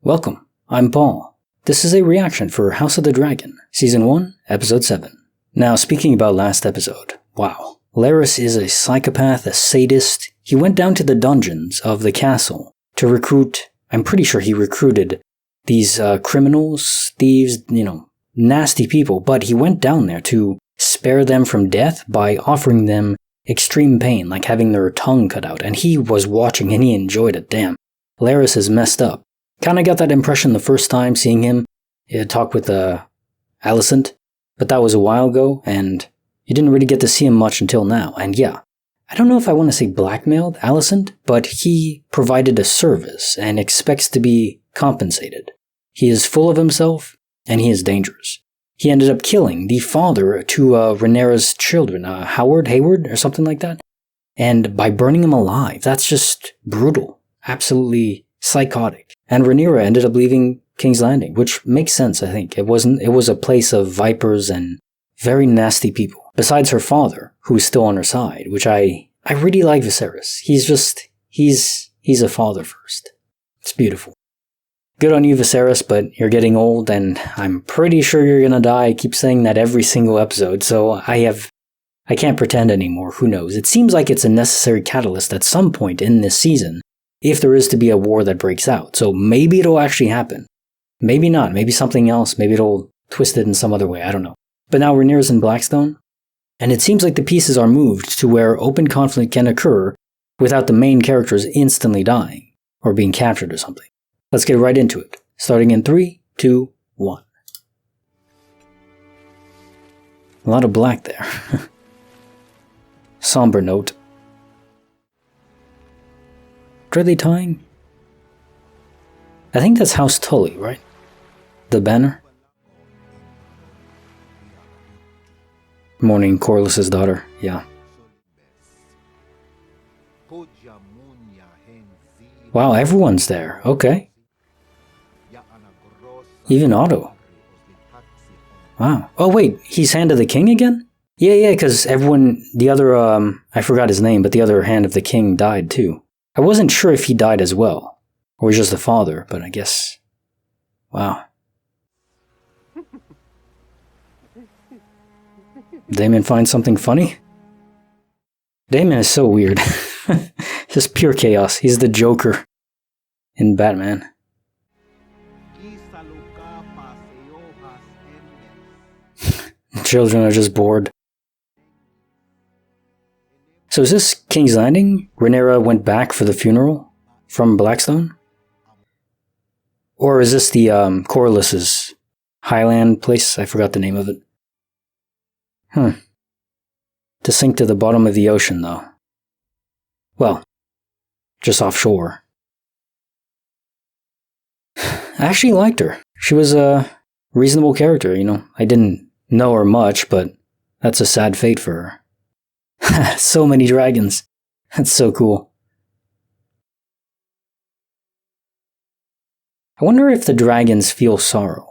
Welcome, I'm Paul. This is a reaction for House of the Dragon, Season 1, Episode 7. Now, speaking about last episode, wow. Larys is a psychopath, a sadist. He went down to the dungeons of the castle to recruit, I'm pretty sure he recruited these criminals, thieves, nasty people, but he went down there to spare them from death by offering them extreme pain, like having their tongue cut out, and he was watching and he enjoyed it. Damn, Larys is messed up. Kinda got that impression the first time seeing him talk with Alicent, but that was a while ago, and you didn't really get to see him much until now. And yeah, I don't know if I want to say blackmailed Alicent, but he provided a service and expects to be compensated. He is full of himself, and he is dangerous. He ended up killing the father to Rhaenyra's children, Hayward, or something like that, and by burning him alive. That's just brutal, absolutely psychotic. And Rhaenyra ended up leaving King's Landing, which makes sense, I think. It was a place of vipers and very nasty people. Besides her father, who's still on her side, which I really like Viserys. He's a father first. It's beautiful. Good on you, Viserys, but you're getting old, and I'm pretty sure you're gonna die. I keep saying that every single episode, so I can't pretend anymore. Who knows? It seems like it's a necessary catalyst at some point in this season, if there is to be a war that breaks out. So maybe it'll actually happen. Maybe not. Maybe something else. Maybe it'll twist it in some other way. I don't know. But now Rhaenyra's in Blackstone, and it seems like the pieces are moved to where open conflict can occur without the main characters instantly dying or being captured or something. Let's get right into it. Starting in 3, 2, 1. A lot of black there. Somber note. What are they tying? I think that's House Tully, right? The banner? Mourning Corlys's daughter, yeah. Wow, everyone's there, okay. Even Otto. Wow. Oh wait, he's Hand of the King again? Yeah, because everyone, the other, I forgot his name, but the other Hand of the King died too. I wasn't sure if he died as well, or just the father, but I guess... Wow. Damon finds something funny? Damon is so weird. Just pure chaos. He's the Joker in Batman. Children are just bored. So is this King's Landing? Rhaenyra went back for the funeral from Blackstone? Or is this the Corlys's Highland place? I forgot the name of it. To sink to the bottom of the ocean, though. Well, just offshore. I actually liked her. She was a reasonable character, I didn't know her much, but that's a sad fate for her. So many dragons. That's so cool. I wonder if the dragons feel sorrow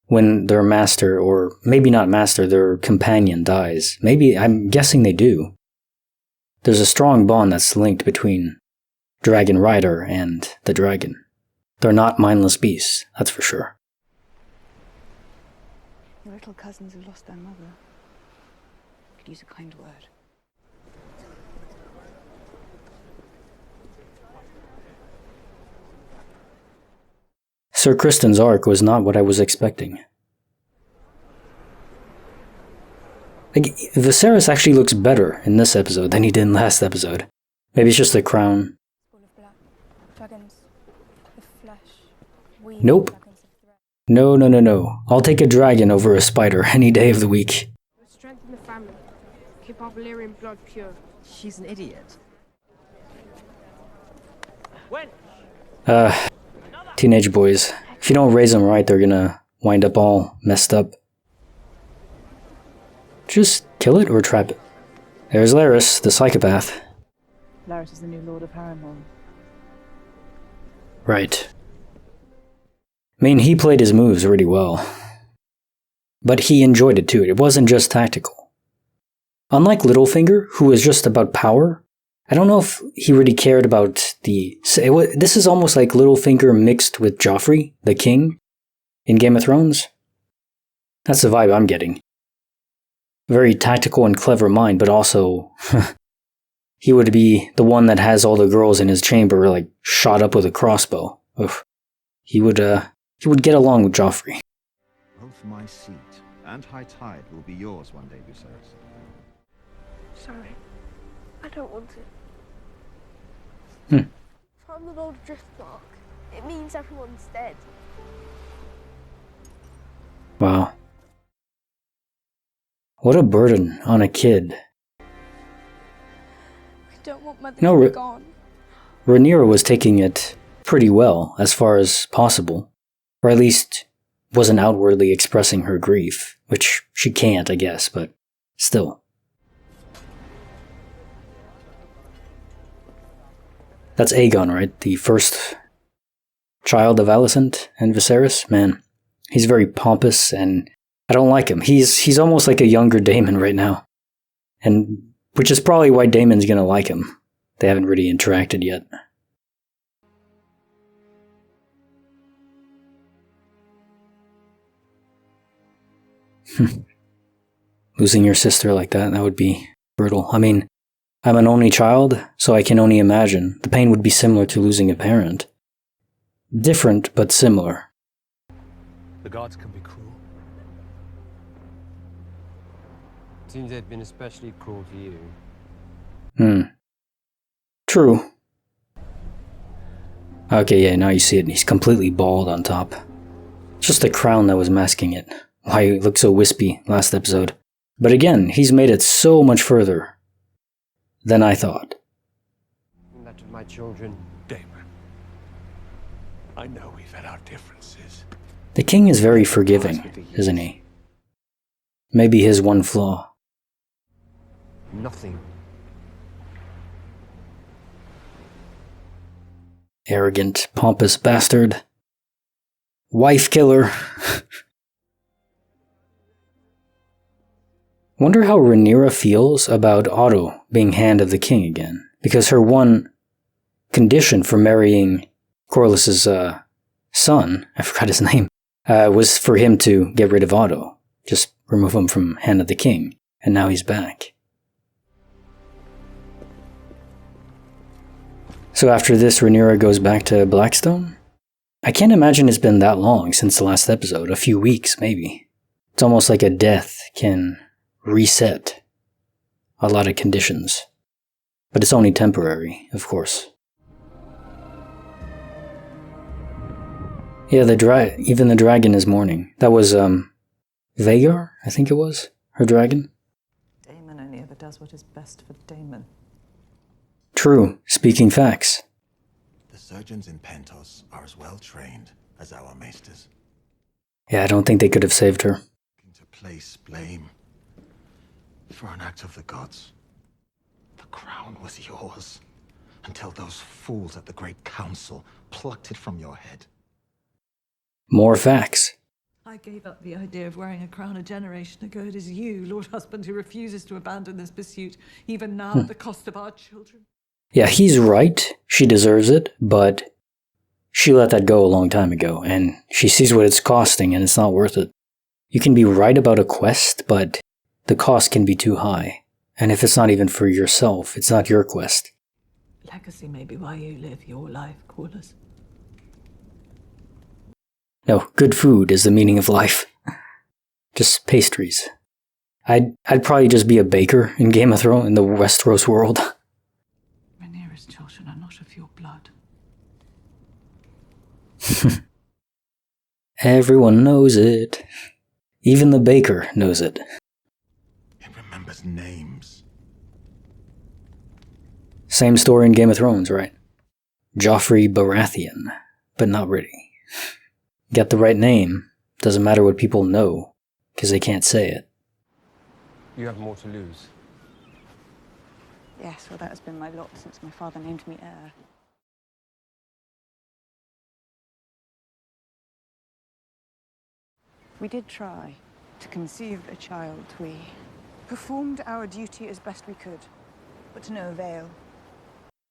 when their master, or maybe not master, their companion dies. Maybe, I'm guessing they do. There's a strong bond that's linked between Dragon Rider and the dragon. They're not mindless beasts, that's for sure. Your little cousins have lost their mother. Could use a kind word. Sir Kristen's arc was not what I was expecting. Viserys actually looks better in this episode than he did in last episode. Maybe it's just the crown. Nope. No. I'll take a dragon over a spider any day of the week. Strengthen the family. Keep our Valyrian blood pure. She's an idiot. Teenage boys. If you don't raise them right, they're gonna wind up all messed up. Just kill it or trap it. There's Larys, the psychopath. Larys is the new Lord of Harrenhal. Right. I mean, he played his moves really well. But he enjoyed it too. It wasn't just tactical. Unlike Littlefinger, who was just about power, I don't know if he really cared about this is almost like Littlefinger mixed with Joffrey, the king, in Game of Thrones. That's the vibe I'm getting. Very tactical and clever mind, but also he would be the one that has all the girls in his chamber like shot up with a crossbow. Oof. He would get along with Joffrey. Both my seat and High Tide will be yours one day, Viserys. Sorry. I don't want it. If I'm the Lord of Driftmark, it means everyone's dead. Wow. What a burden on a kid. I don't want Mother No, to be gone. Rhaenyra was taking it pretty well, as far as possible. Or at least wasn't outwardly expressing her grief, which she can't, I guess, but still. That's Aegon, right? The first child of Alicent and Viserys? Man, he's very pompous and I don't like him. He's almost like a younger Daemon right now. And which is probably why Daemon's gonna like him. They haven't really interacted yet. Losing your sister like that would be brutal. I mean, I'm an only child, so I can only imagine. The pain would be similar to losing a parent. Different, but similar. The gods can be cruel. Seems they've been especially cruel to you. True. Okay, yeah, now you see it. He's completely bald on top. It's just the crown that was masking it. Why he looked so wispy last episode. But again, he's made it so much further than I thought. And that of my children. Damon, I know we've had our differences. The king is very forgiving, isn't he? Maybe his one flaw. Nothing. Arrogant, pompous bastard. Wife killer. Wonder how Rhaenyra feels about Otto being Hand of the King again. Because her one condition for marrying Corlys's son, I forgot his name, was for him to get rid of Otto. Just remove him from Hand of the King. And now he's back. So after this, Rhaenyra goes back to Blackstone? I can't imagine it's been that long since the last episode. A few weeks, maybe. It's almost like a death can reset a lot of conditions. But it's only temporary, of course. Yeah, even the dragon is mourning. That was, Vhagar, I think it was, her dragon. Daemon only ever does what is best for Daemon. True, speaking facts. The surgeons in Pentos are as well trained as our maesters. Yeah, I don't think they could have saved her. To place blame for an act of the gods. The crown was yours until those fools at the Great Council plucked it from your head. More facts. I gave up the idea of wearing a crown a generation ago. It is you, Lord Husband, who refuses to abandon this pursuit, even now at the cost of our children. Yeah, he's right. She deserves it, but she let that go a long time ago, and she sees what it's costing, and it's not worth it. You can be right about a quest, but the cost can be too high. And if it's not even for yourself, it's not your quest. Legacy may be why you live your life, Corlys. No, good food is the meaning of life. Just pastries. I'd probably just be a baker in Game of Thrones, in the Westeros world. Rhaenyra's children are not of your blood. Everyone knows it. Even the baker knows it. It remembers names. Same story in Game of Thrones, right? Joffrey Baratheon, but not really. Get the right name, doesn't matter what people know, because they can't say it. You have more to lose. Yes, well, that has been my lot since my father named me heir. We did try to conceive a child. We performed our duty as best we could, but to no avail.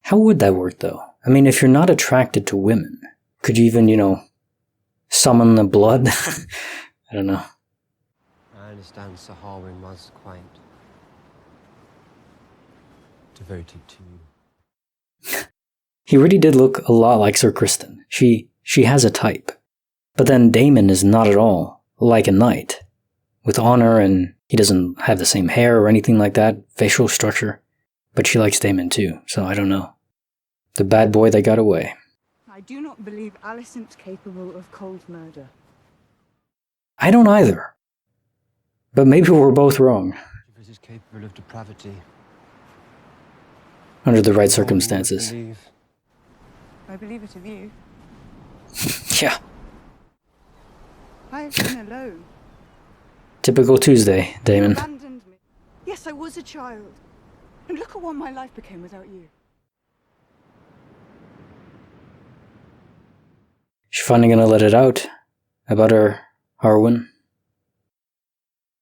How would that work, though? I mean, if you're not attracted to women, could you even, summon the blood? I don't know. I understand Sir Harwin was quite devoted to you. He really did look a lot like Sir Kristen. She has a type. But then Damon is not at all like a knight. With honor, and he doesn't have the same hair or anything like that, facial structure. But she likes Damon too, so I don't know. The bad boy that got away. I do not believe Alicent's capable of cold murder. I don't either. But maybe we're both wrong. She was capable of depravity. Under the right circumstances. I believe it of you. Yeah. I have been alone. Typical Tuesday, Damon. You abandoned me. Yes, I was a child. And look at what my life became without you. She finally gonna let it out about her Harwin?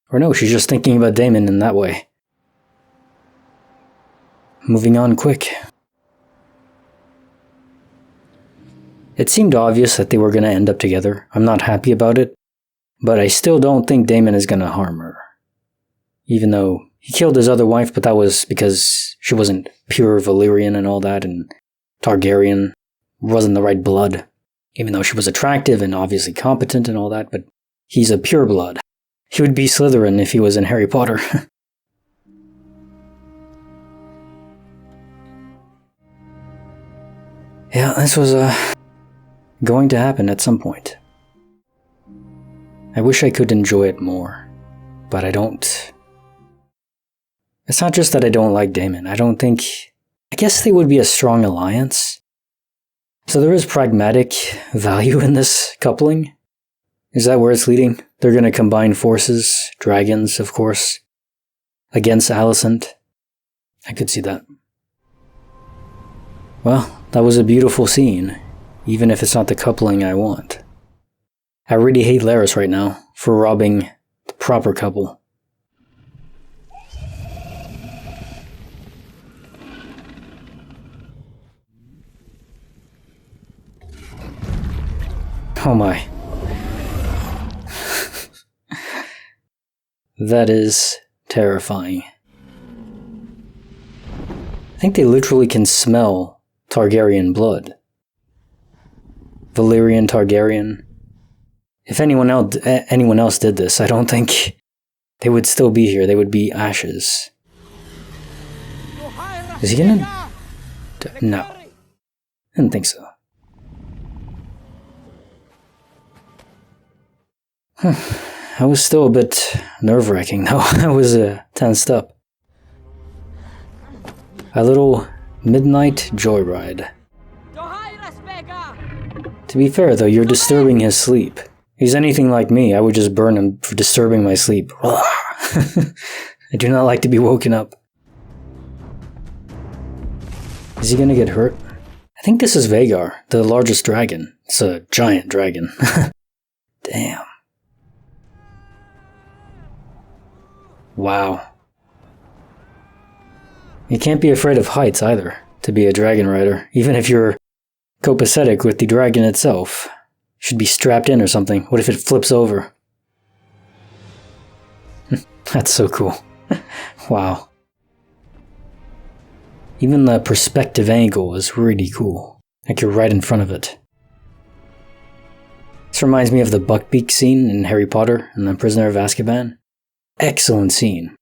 Or no, she's just thinking about Damon in that way. Moving on quick. It seemed obvious that they were gonna end up together. I'm not happy about it, but I still don't think Damon is gonna harm her. Even though he killed his other wife, but that was because she wasn't pure Valyrian and all that, and Targaryen wasn't the right blood. Even though she was attractive and obviously competent and all that, but he's a pure blood. He would be Slytherin if he was in Harry Potter. Yeah, this was going to happen at some point. I wish I could enjoy it more, but I don't. It's not just that I don't like Damon. I guess they would be a strong alliance. So there is pragmatic value in this coupling. Is that where it's leading? They're going to combine forces, dragons, of course, against Alicent. I could see that. Well, that was a beautiful scene, even if it's not the coupling I want. I really hate Larys right now for robbing the proper couple. Oh my. That is terrifying. I think they literally can smell Targaryen blood. Valyrian Targaryen. If anyone else did this, I don't think they would still be here. They would be ashes. Is he gonna? No. I didn't think so. I was still a bit nerve-wracking though. I was tensed up. A little midnight joyride. To be fair though, you're disturbing his sleep. If he's anything like me, I would just burn him for disturbing my sleep. I do not like to be woken up. Is he gonna get hurt? I think this is Vhagar, the largest dragon. It's a giant dragon. Damn. Wow. You can't be afraid of heights either, to be a dragon rider. Even if you're copacetic with the dragon itself. Should be strapped in or something. What if it flips over? That's so cool. Wow. Even the perspective angle is really cool. Like you're right in front of it. This reminds me of the Buckbeak scene in Harry Potter and the Prisoner of Azkaban. Excellent scene.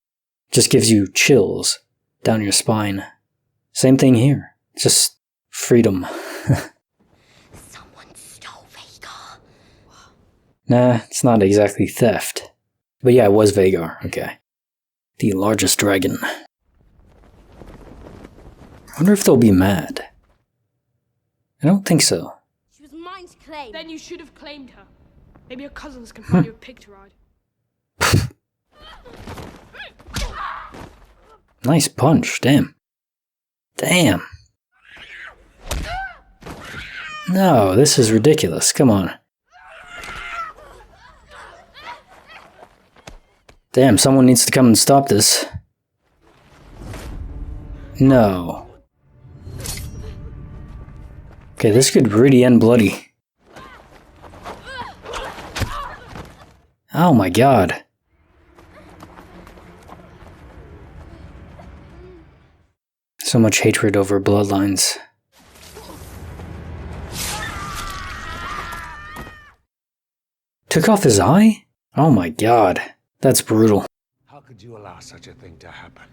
Just gives you chills down your spine. Same thing here. Just freedom. Someone stole Vhagar. Nah, it's not exactly theft. But yeah, it was Vhagar. Okay. The largest dragon. I wonder if they'll be mad. I don't think so. She was mine to claim. Then you should have claimed her. Maybe your cousins can find you a pig to ride. Nice punch, damn. Damn. No, this is ridiculous, come on. Damn, someone needs to come and stop this. No. Okay, this could really end bloody. Oh my god. So much hatred over bloodlines. Took off his eye? Oh my god. That's brutal. How could you allow such a thing to happen?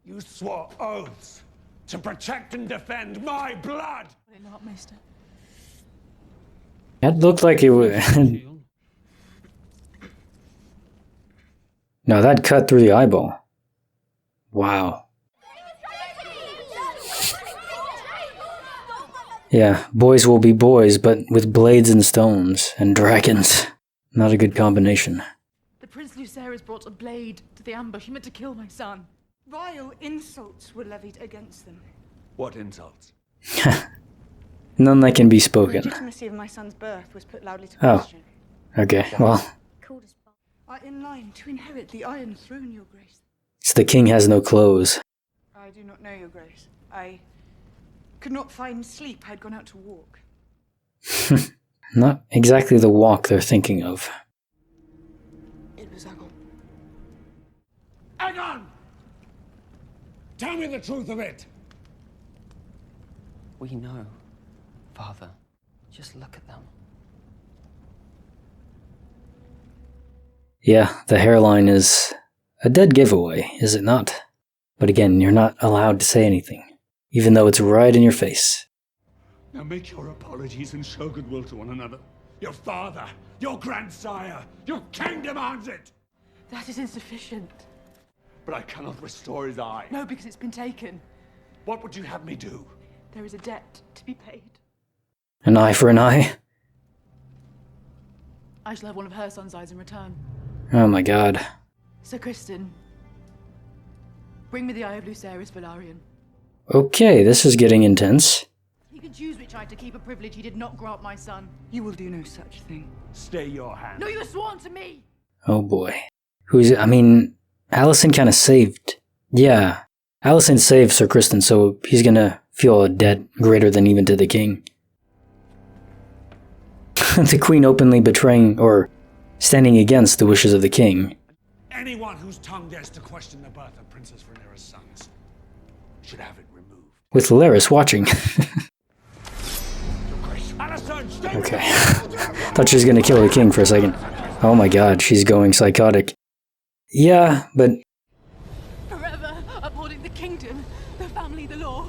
You swore oaths to protect and defend my blood! Not, Maester. That looked like it would. No, that cut through the eyeball. Wow. Yeah, boys will be boys, but with blades and stones and dragons. Not a good combination. The Prince Lucerys brought a blade to the ambush. He meant to kill my son. Vile insults were levied against them. What insults? None that can be The spoken. legitimacy of my son's birth was put loudly to Oh. question. Okay, well, Are in line to inherit the Iron Throne, Your Grace. it's the king has no clothes. I do not know, Your Grace. I could not find sleep. I had gone out to walk. Not exactly the walk they're thinking of. It was Agon. Aegon! Tell me the truth of it! We know, Father. Just look at them. Yeah, the hairline is a dead giveaway, is it not? But again, you're not allowed to say anything, even though it's right in your face. Now make your apologies and show goodwill to one another. Your father, your grandsire, your king demands it! That is insufficient. But I cannot restore his eye. No, because it's been taken. What would you have me do? There is a debt to be paid. An eye for an eye? I shall have one of her son's eyes in return. Oh my god. Sir Kristen, bring me the eye of Lucerys Velaryon. Okay, this is getting intense. He can choose which eye to keep, a privilege he did not grant my son. You will do no such thing. Stay your hand. No, you have sworn to me! Oh boy. Alicent kind of saved. Yeah, Alicent saved Sir Kristen, so he's gonna feel a debt greater than even to the king. The queen openly betraying or standing against the wishes of the king. Anyone whose tongue dares to question the birth of Princess Rhaenyra's sons should have it removed. With Larys watching. Alicent, stay Okay. Thought she was gonna kill the king for a second. Oh my god, she's going psychotic. Yeah, but Forever upholding the kingdom, the family, the law.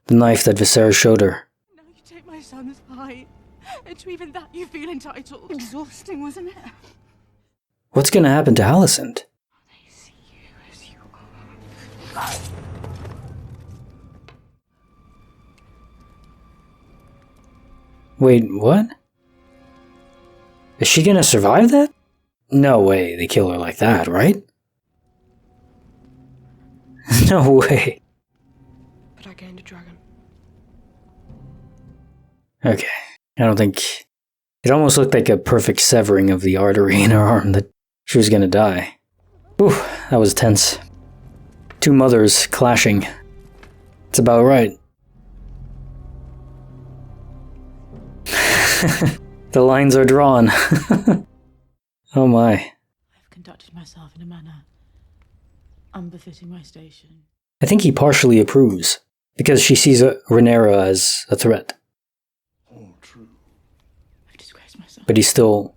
the knife that Viserys showed her. Now you take my son's eye, and to even that you feel entitled. Exhausting, wasn't it? What's gonna happen to Alicent? They see you as you are. Wait, what? Is she gonna survive that? No way they kill her like that, right? No way. But I gained a dragon. Okay. I don't think... It almost looked like a perfect severing of the artery in her arm that she was gonna die. Whew, that was tense. Two mothers clashing. It's about right. The lines are drawn. Oh my. I've conducted myself in a manner unbefitting my station. I think he partially approves, because she sees Rhaenyra as a threat. All true. I've disgraced myself But he still...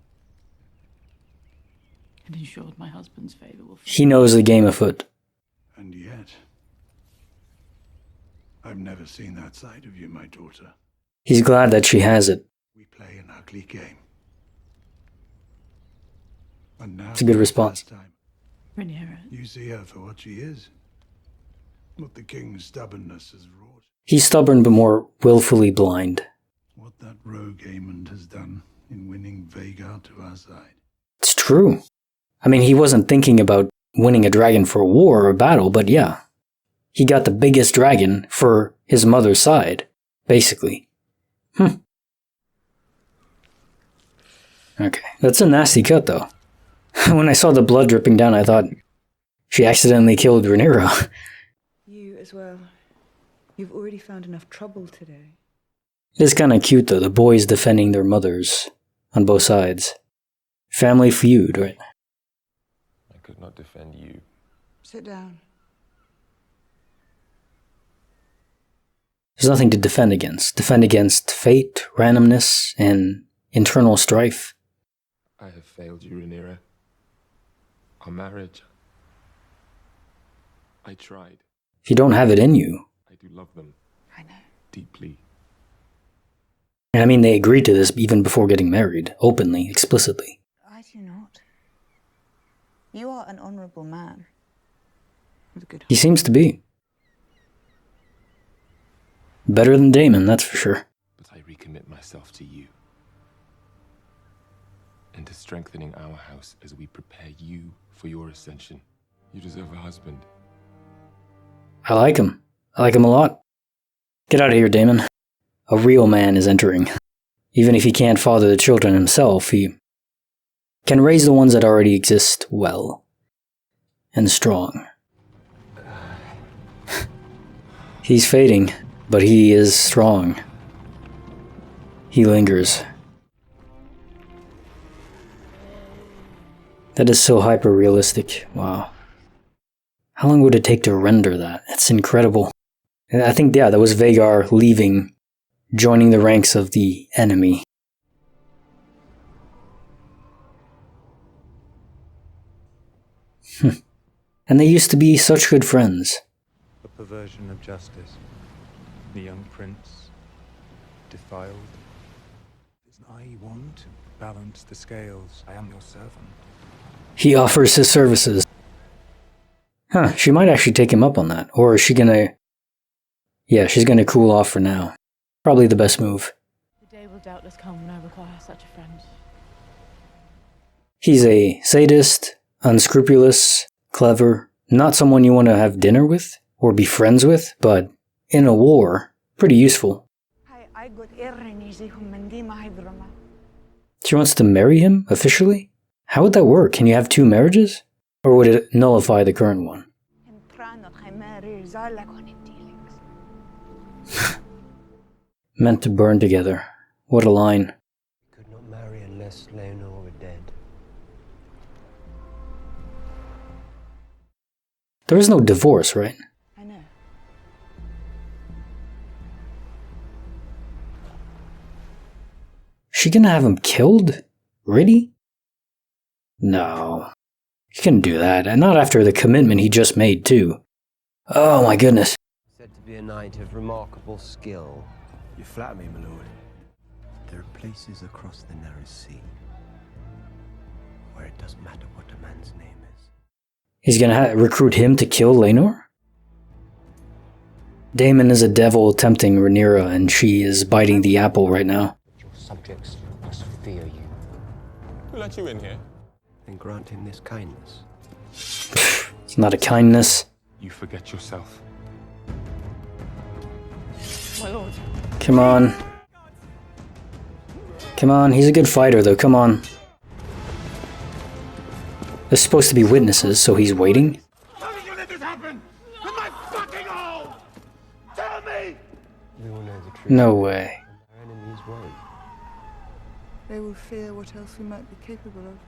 and ensured my husband's favour will He knows the game afoot. And yet, I've never seen that side of you, my daughter. He's glad that she has it. We play an ugly game. And now, It's a good response. for the first time, Rhaenyra. you see her for what she is. What the king's stubbornness has wrought. He's stubborn but more willfully blind. What that rogue Aemond has done in winning Vhagar to our side. It's true. I mean, he wasn't thinking about winning a dragon for a war or a battle, but yeah. He got the biggest dragon for his mother's side, basically. Okay, that's a nasty cut though. When I saw the blood dripping down, I thought she accidentally killed Rhaenyra. You as well. You've already found enough trouble today. It is kind of cute though, the boys defending their mothers on both sides. Family feud, right? I could not defend you. Sit down. There's nothing to defend against. Defend against fate, randomness, and internal strife. I have failed you, Rhaenyra. Our marriage. I tried. If you don't have it in you. I do love them. I know. Deeply. And I mean, they agreed to this even before getting married, openly, explicitly. I do not. You are an honourable man. With a good He seems to be. Better than Daemon, that's for sure. But I recommit myself to you. And to strengthening our house as we prepare you for your ascension. You deserve a husband. I like him. I like him a lot. Get out of here, Daemon. A real man is entering. Even if he can't father the children himself, he can raise the ones that already exist well. And strong. He's fading, but he is strong. He lingers. That is so hyper-realistic. Wow. How long would it take to render that? It's incredible. And I think, yeah, that was Vhagar leaving, joining the ranks of the enemy. And they used to be such good friends. The perversion of justice. The young prince, defiled. It's I want to balance the scales. I am your servant. He offers his services. Huh, she might actually take him up on that. Or is she gonna... Yeah, she's gonna cool off for now. Probably the best move. The day will doubtless come when I require such a friend. He's a sadist, unscrupulous, clever, not someone you want to have dinner with or be friends with, but in a war, pretty useful. She wants to marry him, officially? How would that work? Can you have two marriages? Or would it nullify the current one? Meant to burn together. What a line. Could not marry unless Leonor were dead. There is no divorce, right? I know. She gonna have him killed? Really? No. He couldn't do that, and not after the commitment he just made, too. Oh my goodness. Said to be a knight of remarkable skill. You flatter me, my lord. There are places across the narrow sea where it doesn't matter what a man's name is. He's gonna recruit him to kill Laenor? Daemon is a devil tempting Rhaenyra, and she is biting the apple right now. Your subjects must fear you. Who let you in here? And grant him this kindness. It's not a kindness. You forget yourself. My lord. Come on. Come on, he's a good fighter though, come on. There's supposed to be witnesses, so he's waiting? How did you let this happen? In my fucking home! Tell me! We will know the truth. No way. And our enemies won't. They will fear what else we might be capable of.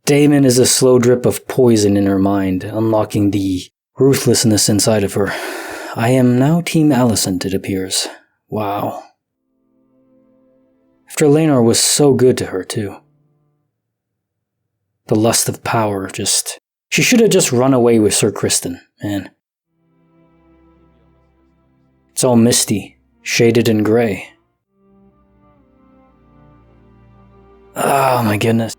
Daemon is a slow drip of poison in her mind, unlocking the ruthlessness inside of her. I am now Team Alicent, it appears. Wow. After Laenor was so good to her, too. The lust of power, just... She should have just run away with Sir Criston, man. It's all misty, shaded in grey. Oh my goodness.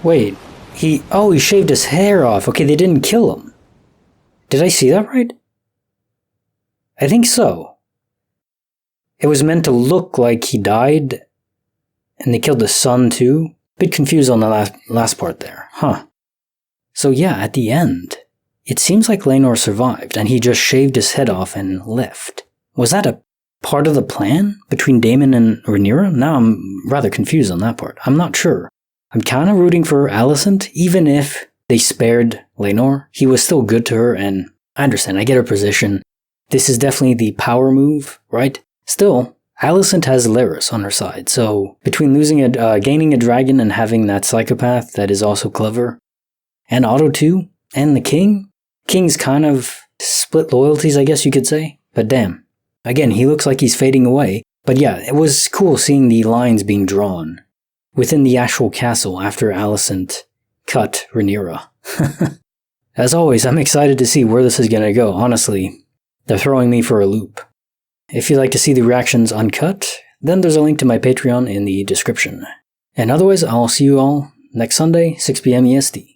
Wait, he shaved his hair off. Okay, they didn't kill him. Did I see that right? I think so. It was meant to look like he died, and they killed the son too. Bit confused on the last part there, huh? So yeah, at the end, it seems like Laenor survived, and he just shaved his head off and left. Was that a part of the plan between Daemon and Rhaenyra? Now I'm rather confused on that part. I'm not sure. I'm kind of rooting for Alicent, even if they spared Laenor. He was still good to her, and I understand, I get her position. This is definitely the power move, right? Still, Alicent has Larys on her side, so between gaining a dragon and having that psychopath that is also clever, and Otto too, and the King's kind of split loyalties, I guess you could say, but damn. Again, he looks like he's fading away, but yeah, it was cool seeing the lines being drawn within the actual castle after Alicent cut Rhaenyra. As always, I'm excited to see where this is gonna go, honestly. They're throwing me for a loop. If you'd like to see the reactions uncut, then there's a link to my Patreon in the description. And otherwise, I'll see you all next Sunday, 6 p.m. EST.